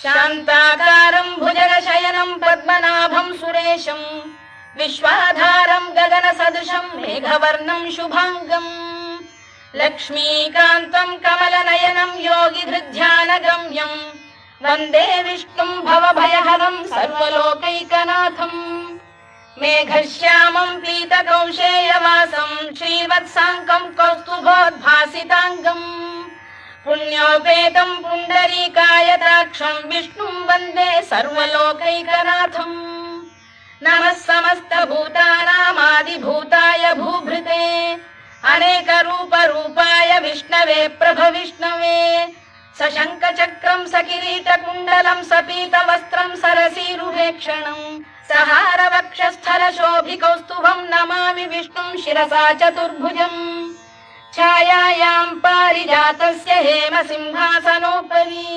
शान्ताकारं भुजगशयनं पद्मनाभं सुरेशं विश्वाधारं गगनसदृशं मेघवर्णं शुभांगं लक्ष्मीकान्तं कमलनयनं योगिधृध्यानगम्यं वन्दे विष्णुं भवभयहरं सर्वलोकैकनाथं मेघश्यामं पीतकौशेयवासं श्रीवत्साङ्कं कौस्तुभोद्भासिताङ्गं पुण्योपेतं पुण्डरीकायताक्षं विष्णुं वन्दे सर्वलोकैकनाथं नमः समस्तभूतानामादिभूताय भूभृते अनेकरूपरूपाय विष्णवे प्रभविष्णवे सशङ्खचक्रं सकिरीटकुण्डलं सपीतवस्त्रं सरसीरुहेक्षणं सहारवक्षस्थलशोभिकौस्तुभं नमामि विष्णुं शिरसा चतुर्भुजम् छायायां पारिजातस्य हेमसिंहासनोपरि